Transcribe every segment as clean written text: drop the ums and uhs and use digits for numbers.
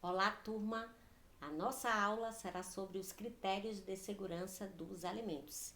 Olá, turma! A nossa aula será sobre os critérios de segurança dos alimentos.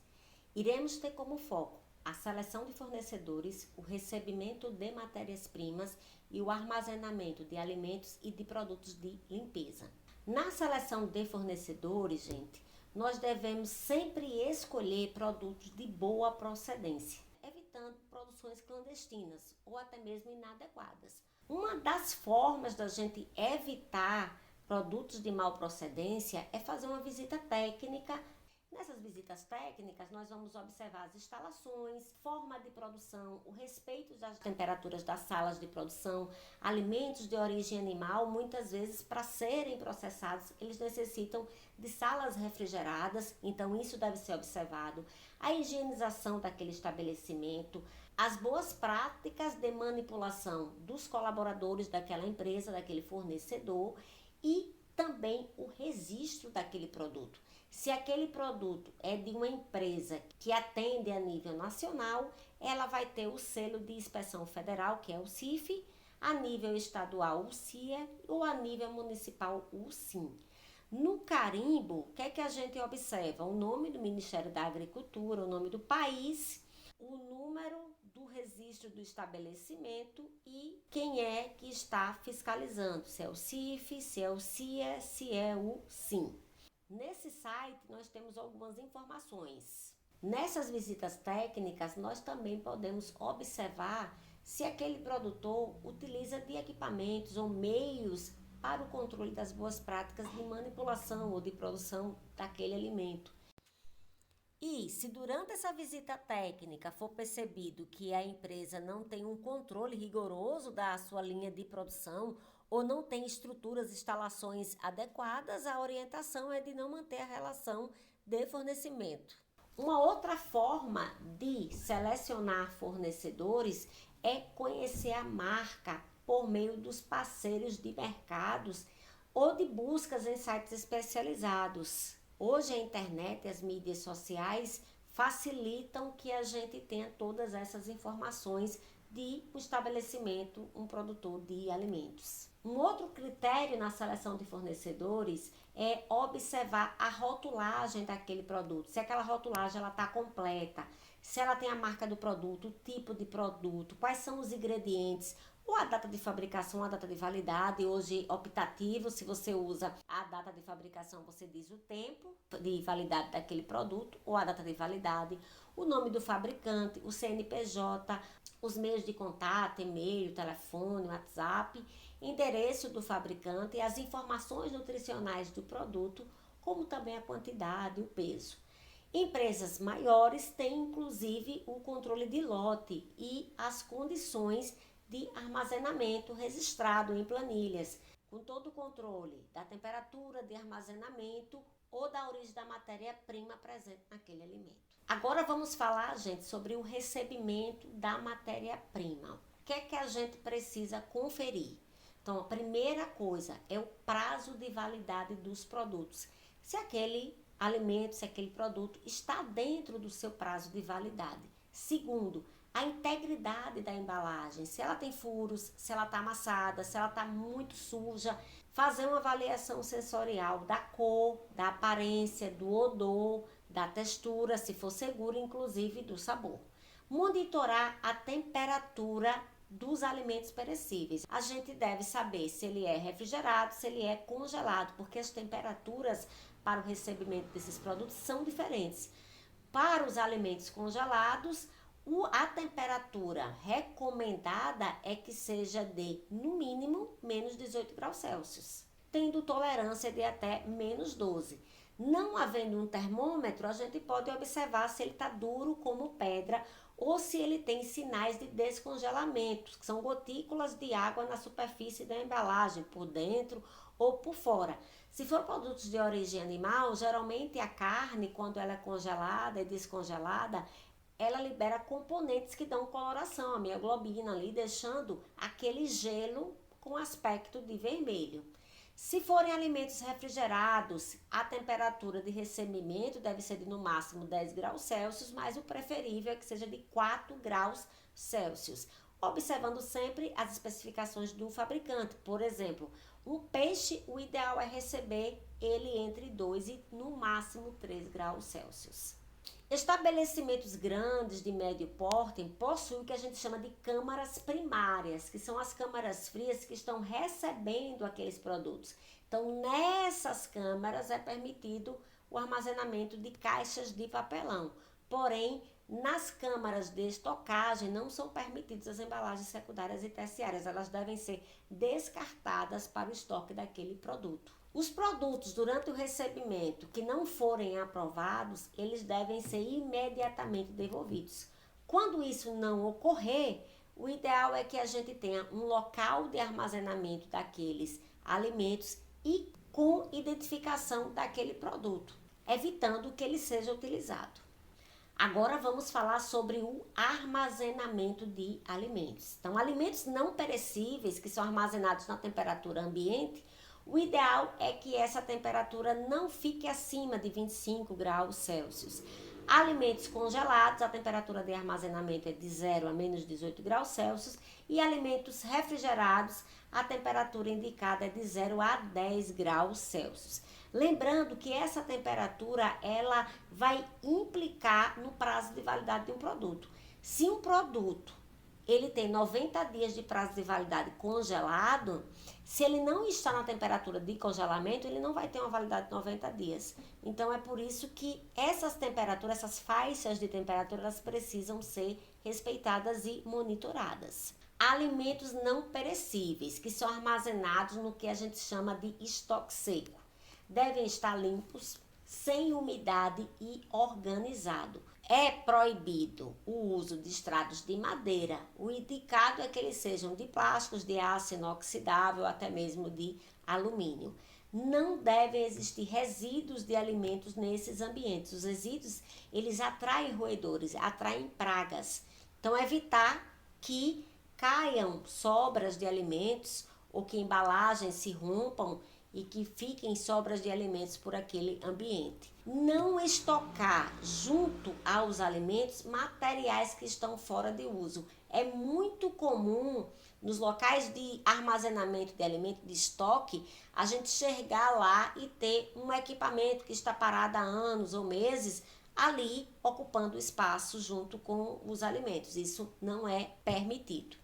Iremos ter como foco a seleção de fornecedores, o recebimento de matérias-primas e o armazenamento de alimentos e de produtos de limpeza. Na seleção de fornecedores, gente, nós devemos sempre escolher produtos de boa procedência, evitando produções clandestinas ou até mesmo inadequadas. Uma das formas da gente evitar produtos de mal procedência é fazer uma visita técnica. Nessas visitas técnicas, nós vamos observar as instalações, forma de produção, o respeito das temperaturas das salas de produção, alimentos de origem animal, muitas vezes para serem processados, eles necessitam de salas refrigeradas, então isso deve ser observado. A higienização daquele estabelecimento, as boas práticas de manipulação dos colaboradores daquela empresa, daquele fornecedor e também o registro daquele produto. Se aquele produto é de uma empresa que atende a nível nacional, ela vai ter o selo de inspeção federal, que é o CIF, a nível estadual o CIA ou a nível municipal o SIM. No carimbo, o que é que a gente observa? O nome do Ministério da Agricultura, o nome do país, o número do registro do estabelecimento e quem é que está fiscalizando, se é o CIF, se é o CIA, se é o SIM. Nesse site nós temos algumas informações. Nessas visitas técnicas nós também podemos observar se aquele produtor utiliza de equipamentos ou meios para o controle das boas práticas de manipulação ou de produção daquele alimento. E se durante essa visita técnica for percebido que a empresa não tem um controle rigoroso da sua linha de produção ou não tem estruturas, instalações adequadas, a orientação é de não manter a relação de fornecimento. Uma outra forma de selecionar fornecedores é conhecer a marca por meio dos parceiros de mercados ou de buscas em sites especializados. Hoje a internet e as mídias sociais facilitam que a gente tenha todas essas informações de um estabelecimento, um produtor de alimentos. Um outro critério na seleção de fornecedores é observar a rotulagem daquele produto. Se aquela rotulagem está completa, se ela tem a marca do produto, o tipo de produto, quais são os ingredientes, ou a data de fabricação, a data de validade, hoje optativo, se você usa a data de fabricação, você diz o tempo de validade daquele produto, ou a data de validade, o nome do fabricante, o CNPJ, os meios de contato, e-mail, telefone, WhatsApp, endereço do fabricante e as informações nutricionais do produto, como também a quantidade e o peso. Empresas maiores têm inclusive o controle de lote e as condições de armazenamento registrado em planilhas, com todo o controle da temperatura de armazenamento ou da origem da matéria-prima presente naquele alimento. Agora vamos falar, gente, sobre o recebimento da matéria-prima. O que é que a gente precisa conferir? Então, a primeira coisa é o prazo de validade dos produtos. Se aquele alimento, se aquele produto está dentro do seu prazo de validade. Segundo, a integridade da embalagem, se ela tem furos, se ela está amassada, se ela está muito suja. Fazer uma avaliação sensorial da cor, da aparência, do odor, da textura, se for seguro, inclusive do sabor. Monitorar a temperatura dos alimentos perecíveis. A gente deve saber se ele é refrigerado, se ele é congelado, porque as temperaturas para o recebimento desses produtos são diferentes. Para os alimentos congelados, a temperatura recomendada é que seja de, no mínimo, menos 18 graus Celsius, tendo tolerância de até menos 12. Não havendo um termômetro, a gente pode observar se ele está duro como pedra ou se ele tem sinais de descongelamento, que são gotículas de água na superfície da embalagem, por dentro ou por fora. Se for produtos de origem animal, geralmente a carne, quando ela é congelada e descongelada, ela libera componentes que dão coloração, a mioglobina ali, deixando aquele gelo com aspecto de vermelho. Se forem alimentos refrigerados, a temperatura de recebimento deve ser de no máximo 10 graus Celsius, mas o preferível é que seja de 4 graus Celsius. observando sempre as especificações do fabricante. Por exemplo, um peixe, o ideal é receber ele entre 2 e no máximo 3 graus Celsius. Estabelecimentos grandes de médio porte possuem o que a gente chama de câmaras primárias, que são as câmaras frias que estão recebendo aqueles produtos. Então, nessas câmaras é permitido o armazenamento de caixas de papelão. Porém, nas câmaras de estocagem não são permitidas as embalagens secundárias e terciárias. Elas devem ser descartadas para o estoque daquele produto. Os produtos durante o recebimento que não forem aprovados, eles devem ser imediatamente devolvidos. Quando isso não ocorrer, o ideal é que a gente tenha um local de armazenamento daqueles alimentos e com identificação daquele produto, evitando que ele seja utilizado. Agora vamos falar sobre o armazenamento de alimentos. Então, alimentos não perecíveis que são armazenados na temperatura ambiente, o ideal é que essa temperatura não fique acima de 25 graus Celsius. Alimentos congelados, a temperatura de armazenamento é de 0 a menos 18 graus Celsius. E alimentos refrigerados, a temperatura indicada é de 0 a 10 graus Celsius. Lembrando que essa temperatura ela vai implicar no prazo de validade de um produto. Se um produto ele tem 90 dias de prazo de validade congelado, se ele não está na temperatura de congelamento, ele não vai ter uma validade de 90 dias. Então, é por isso que essas temperaturas, essas faixas de temperatura, elas precisam ser respeitadas e monitoradas. Alimentos não perecíveis, que são armazenados no que a gente chama de estoque seco, devem estar limpos, sem umidade e organizado. É proibido o uso de estrados de madeira. O indicado é que eles sejam de plásticos, de aço inoxidável, até mesmo de alumínio. Não devem existir resíduos de alimentos nesses ambientes. Os resíduos, eles atraem roedores, atraem pragas. Então, evitar que caiam sobras de alimentos ou que embalagens se rompam e que fiquem sobras de alimentos por aquele ambiente. Não estocar junto aos alimentos materiais que estão fora de uso. É muito comum nos locais de armazenamento de alimento, de estoque, a gente chegar lá e ter um equipamento que está parado há anos ou meses ali ocupando espaço junto com os alimentos. Isso não é permitido.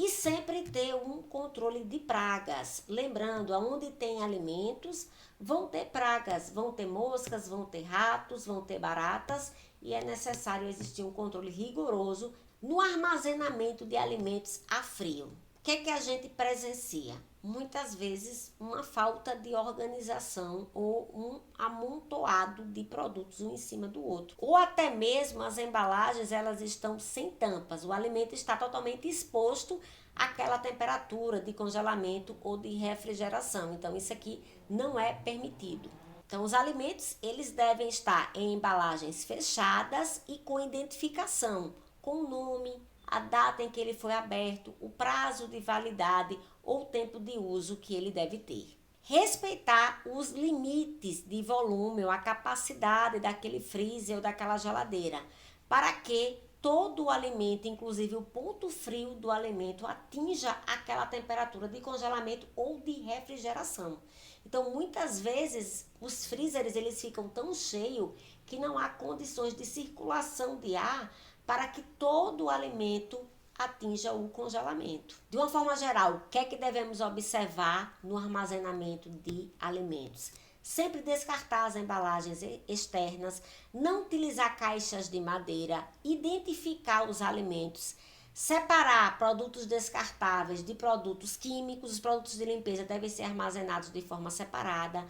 E sempre ter um controle de pragas. Lembrando, onde tem alimentos, vão ter pragas, vão ter moscas, vão ter ratos, vão ter baratas. E é necessário existir um controle rigoroso no armazenamento de alimentos a frio. O que é que a gente presencia? Muitas vezes uma falta de organização ou um amontoado de produtos um em cima do outro. Ou até mesmo as embalagens elas estão sem tampas, o alimento está totalmente exposto àquela temperatura de congelamento ou de refrigeração. Então isso aqui não é permitido. Então os alimentos eles devem estar em embalagens fechadas e com identificação, com o nome, a data em que ele foi aberto, o prazo de validade ou o tempo de uso que ele deve ter. Respeitar os limites de volume ou a capacidade daquele freezer ou daquela geladeira, para que todo o alimento, inclusive o ponto frio do alimento, atinja aquela temperatura de congelamento ou de refrigeração. Então, muitas vezes, os freezers eles ficam tão cheios que não há condições de circulação de ar para que todo o alimento atinja o congelamento. De uma forma geral, o que é que devemos observar no armazenamento de alimentos? Sempre descartar as embalagens externas, não utilizar caixas de madeira, identificar os alimentos, separar produtos descartáveis de produtos químicos, os produtos de limpeza devem ser armazenados de forma separada,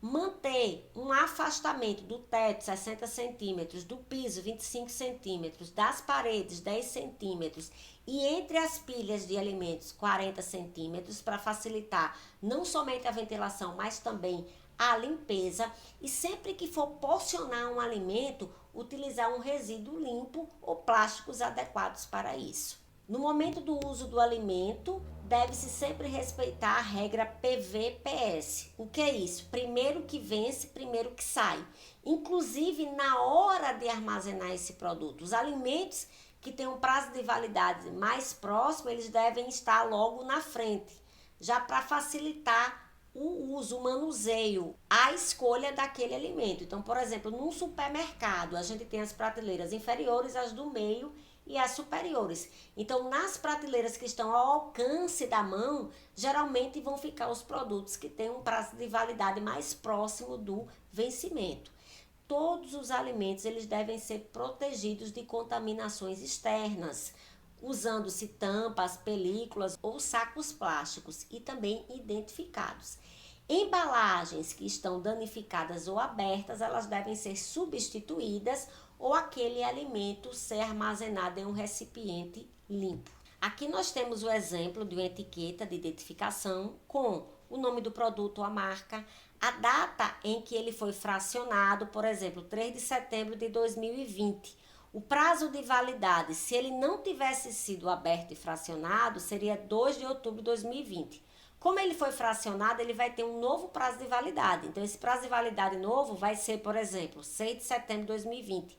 manter um afastamento do teto 60 centímetros, do piso 25 centímetros, das paredes 10 centímetros e entre as pilhas de alimentos 40 centímetros para facilitar não somente a ventilação, mas também a limpeza. E sempre que for porcionar um alimento, utilizar um resíduo limpo ou plásticos adequados para isso. No momento do uso do alimento, deve-se sempre respeitar a regra PVPS. O que é isso? Primeiro que vence, primeiro que sai. Inclusive, na hora de armazenar esse produto, os alimentos que tem um prazo de validade mais próximo, eles devem estar logo na frente, já para facilitar o uso, o manuseio, a escolha daquele alimento. Então, por exemplo, num supermercado, a gente tem as prateleiras inferiores, as do meio e as superiores. Então, nas prateleiras que estão ao alcance da mão, geralmente vão ficar os produtos que têm um prazo de validade mais próximo do vencimento. Todos os alimentos eles devem ser protegidos de contaminações externas, usando-se tampas, películas ou sacos plásticos e também identificados. Embalagens que estão danificadas ou abertas, elas devem ser substituídas ou aquele alimento ser armazenado em um recipiente limpo. Aqui nós temos o exemplo de uma etiqueta de identificação com o nome do produto ou a marca, a data em que ele foi fracionado, por exemplo, 3 de setembro de 2020. O prazo de validade, se ele não tivesse sido aberto e fracionado, seria 2 de outubro de 2020. Como ele foi fracionado, ele vai ter um novo prazo de validade. Então, esse prazo de validade novo vai ser, por exemplo, 6 de setembro de 2020.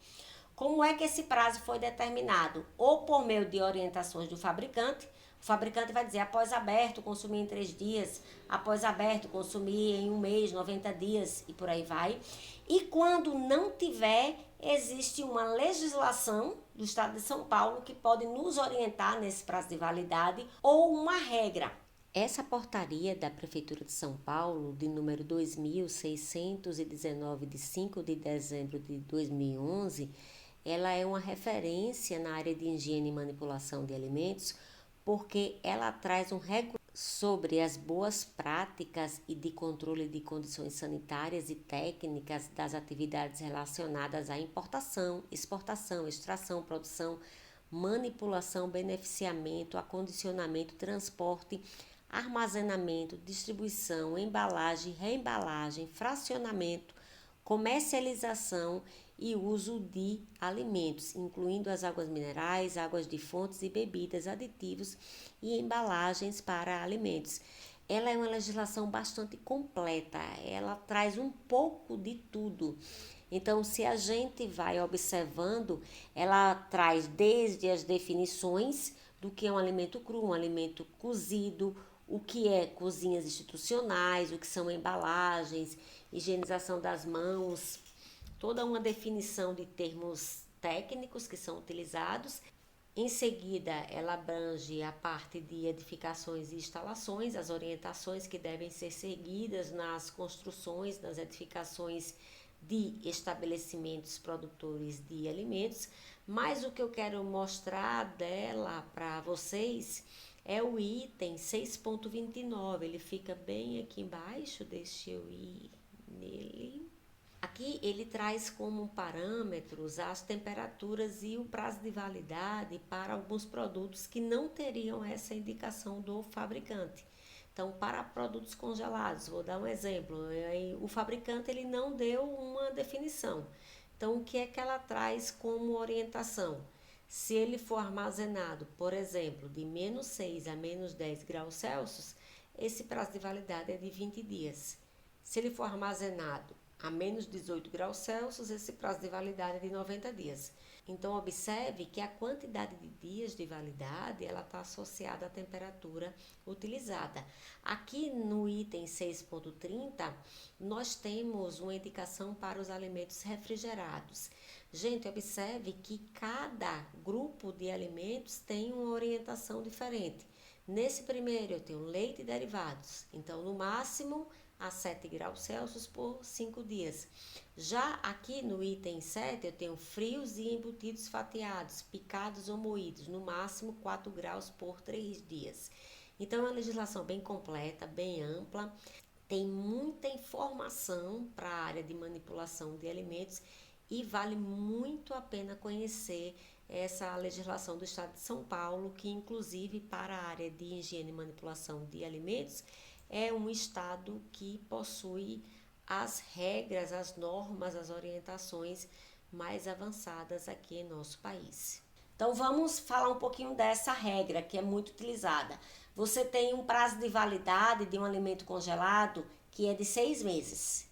Como é que esse prazo foi determinado? Ou por meio de orientações do fabricante. O fabricante vai dizer, após aberto, consumir em 3 dias. Após aberto, consumir em 1 mês, 90 dias e por aí vai. E quando não tiver, existe uma legislação do Estado de São Paulo que pode nos orientar nesse prazo de validade ou uma regra. Essa portaria da Prefeitura de São Paulo, de número 2619, de 5 de dezembro de 2011, ela é uma referência na área de higiene e manipulação de alimentos, porque ela traz um regulamento sobre as boas práticas e de controle de condições sanitárias e técnicas das atividades relacionadas à importação, exportação, extração, produção, manipulação, beneficiamento, acondicionamento, transporte, armazenamento, distribuição, embalagem, reembalagem, fracionamento, comercialização e uso de alimentos, incluindo as águas minerais, águas de fontes e bebidas, aditivos e embalagens para alimentos. Ela é uma legislação bastante completa, ela traz um pouco de tudo. Então, se a gente vai observando, ela traz desde as definições do que é um alimento cru, um alimento cozido, o que é cozinhas institucionais, o que são embalagens, higienização das mãos, toda uma definição de termos técnicos que são utilizados. Em seguida, ela abrange a parte de edificações e instalações, as orientações que devem ser seguidas nas construções, nas edificações de estabelecimentos produtores de alimentos. Mas o que eu quero mostrar dela para vocês é o item 6.29, ele fica bem aqui embaixo, deixa eu ir nele. Aqui ele traz como parâmetros as temperaturas e o prazo de validade para alguns produtos que não teriam essa indicação do fabricante. Então, para produtos congelados, vou dar um exemplo, o fabricante ele não deu uma definição. Então, o que é que ela traz como orientação? Se ele for armazenado, por exemplo, de menos 6 a menos 10 graus Celsius, esse prazo de validade é de 20 dias. Se ele for armazenado a menos 18 graus Celsius, esse prazo de validade é de 90 dias. Então, observe que a quantidade de dias de validade ela está associada à temperatura utilizada. Aqui no item 6.30, nós temos uma indicação para os alimentos refrigerados. Gente, observe que cada grupo de alimentos tem uma orientação diferente. Nesse primeiro, eu tenho leite e derivados. Então, no máximo, a 7 graus Celsius por 5 dias. Já aqui no item 7, eu tenho frios e embutidos fatiados, picados ou moídos, no máximo 4 graus por 3 dias. Então, é uma legislação bem completa, bem ampla, tem muita informação para a área de manipulação de alimentos e vale muito a pena conhecer essa legislação do Estado de São Paulo, que inclusive para a área de higiene e manipulação de alimentos, é um estado que possui as regras, as normas, as orientações mais avançadas aqui em nosso país. Então vamos falar um pouquinho dessa regra que é muito utilizada. Você tem um prazo de validade de um alimento congelado que é de 6 meses.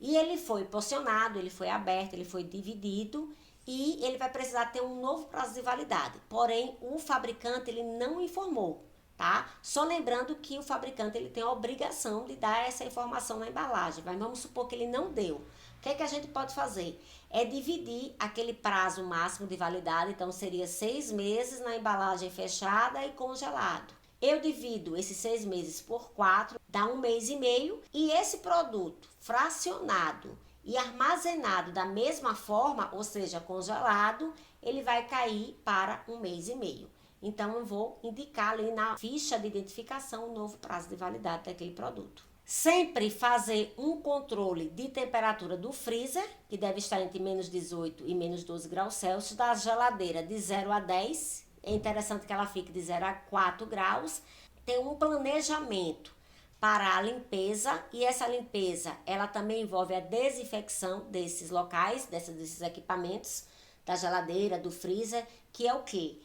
E ele foi porcionado, ele foi aberto, ele foi dividido e ele vai precisar ter um novo prazo de validade. Porém, o fabricante ele não informou, tá? Só lembrando que o fabricante ele tem a obrigação de dar essa informação na embalagem, mas vamos supor que ele não deu. O que é que a gente pode fazer? É dividir aquele prazo máximo de validade, então seria 6 meses na embalagem fechada e congelado. Eu divido esses 6 meses por 4, dá 1 mês e meio, e esse produto fracionado e armazenado da mesma forma, ou seja, congelado, ele vai cair para 1 mês e meio. Então, eu vou indicar ali na ficha de identificação o novo prazo de validade daquele produto. Sempre fazer um controle de temperatura do freezer, que deve estar entre menos 18 e menos 12 graus Celsius, da geladeira de 0 a 10, é interessante que ela fique de 0 a 4 graus, ter um planejamento para a limpeza, e essa limpeza, ela também envolve a desinfecção desses locais, desses equipamentos, da geladeira, do freezer, que é o quê?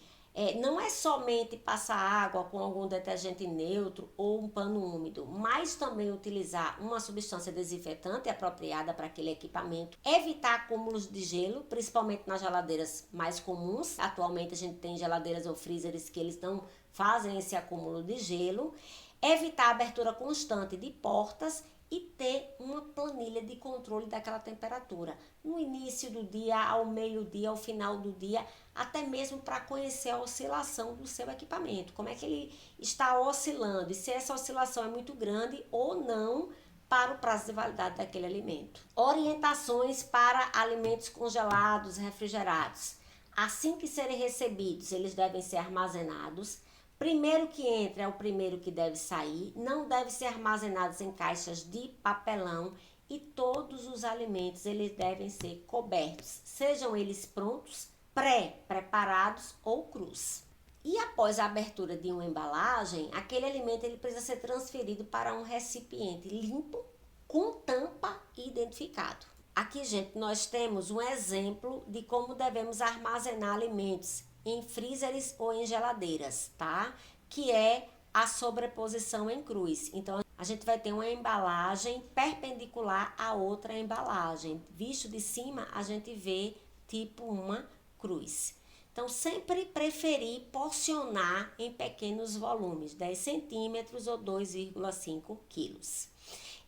Não é somente passar água com algum detergente neutro ou um pano úmido, mas também utilizar uma substância desinfetante apropriada para aquele equipamento. Evitar acúmulos de gelo, principalmente nas geladeiras mais comuns. Atualmente a gente tem geladeiras ou freezers que eles não fazem esse acúmulo de gelo. Evitar a abertura constante de portas e ter uma planilha de controle daquela temperatura. No início do dia, ao meio-dia, ao final do dia, até mesmo para conhecer a oscilação do seu equipamento. Como é que ele está oscilando e se essa oscilação é muito grande ou não para o prazo de validade daquele alimento. Orientações para alimentos congelados, refrigerados. Assim que serem recebidos, eles devem ser armazenados. Primeiro que entra é o primeiro que deve sair, não deve ser armazenados em caixas de papelão e todos os alimentos eles devem ser cobertos, sejam eles prontos, pré-preparados ou crus. E após a abertura de uma embalagem, aquele alimento ele precisa ser transferido para um recipiente limpo, com tampa e identificado. Aqui, gente, nós temos um exemplo de como devemos armazenar alimentos em freezers ou em geladeiras, tá? Que é a sobreposição em cruz. Então, a gente vai ter uma embalagem perpendicular a outra embalagem. Visto de cima, a gente vê tipo uma cruz. Então, sempre preferir porcionar em pequenos volumes, 10 centímetros ou 2,5 quilos.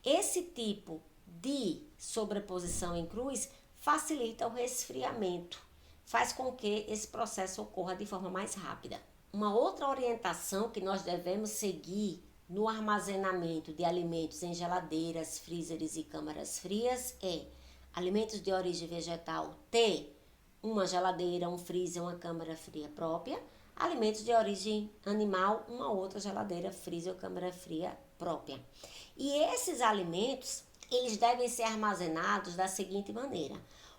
Esse tipo de sobreposição em cruz facilita o resfriamento, faz com que esse processo ocorra de forma mais rápida. Uma outra orientação que nós devemos seguir no armazenamento de alimentos em geladeiras, freezers e câmaras frias é alimentos de origem vegetal ter uma geladeira, um freezer, uma câmara fria própria, alimentos de origem animal, uma outra geladeira, freezer ou câmara fria própria. E esses alimentos, eles devem ser armazenados da seguinte maneira.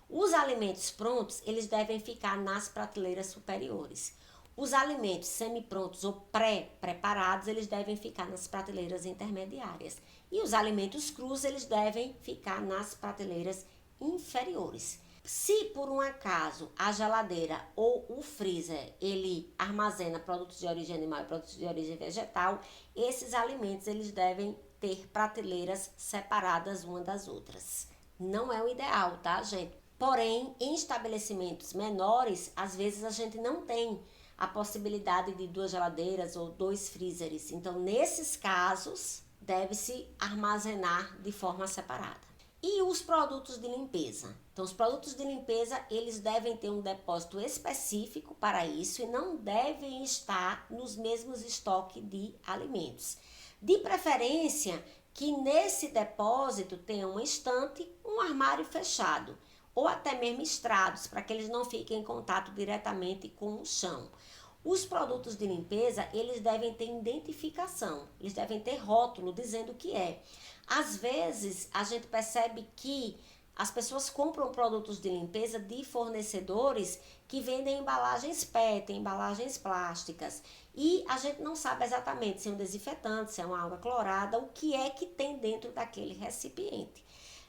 Os alimentos prontos, eles devem ficar nas prateleiras superiores. Os alimentos semi-prontos ou pré-preparados, eles devem ficar nas prateleiras intermediárias. E os alimentos crus, eles devem ficar nas prateleiras inferiores. Se por um acaso a geladeira ou o freezer, ele armazena produtos de origem animal e produtos de origem vegetal, esses alimentos, eles devem ter prateleiras separadas uma das outras. Não é o ideal, tá, gente? Porém, em estabelecimentos menores, às vezes a gente não tem a possibilidade de 2 geladeiras ou 2 freezers. Então, nesses casos, deve-se armazenar de forma separada. E os produtos de limpeza? Então, os produtos de limpeza, eles devem ter um depósito específico para isso e não devem estar nos mesmos estoques de alimentos. De preferência, que nesse depósito tenha uma estante, um armário fechado, ou até mesmo estrados, para que eles não fiquem em contato diretamente com o chão. Os produtos de limpeza, eles devem ter identificação, eles devem ter rótulo dizendo o que é. Às vezes, a gente percebe que as pessoas compram produtos de limpeza de fornecedores que vendem embalagens PET, embalagens plásticas. E a gente não sabe exatamente se é um desinfetante, se é uma água clorada, o que é que tem dentro daquele recipiente.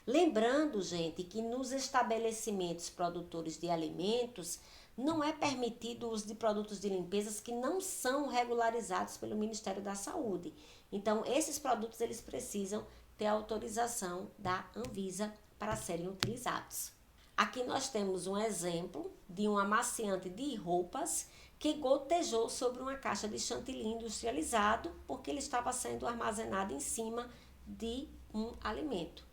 Lembrando, gente, que nos estabelecimentos produtores de alimentos não é permitido o uso de produtos de limpeza que não são regularizados pelo Ministério da Saúde. Então, esses produtos eles precisam ter autorização da Anvisa para serem utilizados. Aqui nós temos um exemplo de um amaciante de roupas que gotejou sobre uma caixa de chantilly industrializado porque ele estava sendo armazenado em cima de um alimento.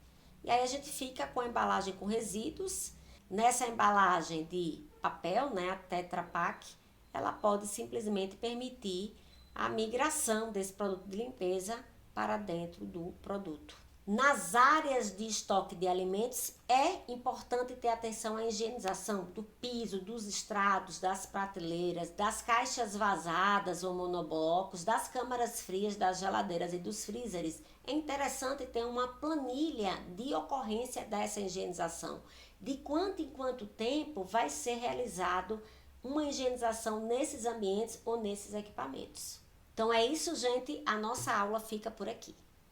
E aí a gente fica com a embalagem com resíduos. Nessa embalagem de papel, né, a Tetra Pak, ela pode simplesmente permitir a migração desse produto de limpeza para dentro do produto. Nas áreas de estoque de alimentos, é importante ter atenção à higienização do piso, dos estrados, das prateleiras, das caixas vazadas ou monoblocos, das câmaras frias, das geladeiras e dos freezers. É interessante ter uma planilha de ocorrência dessa higienização, de quanto em quanto tempo vai ser realizado uma higienização nesses ambientes ou nesses equipamentos. Então é isso, gente, a nossa aula fica por aqui.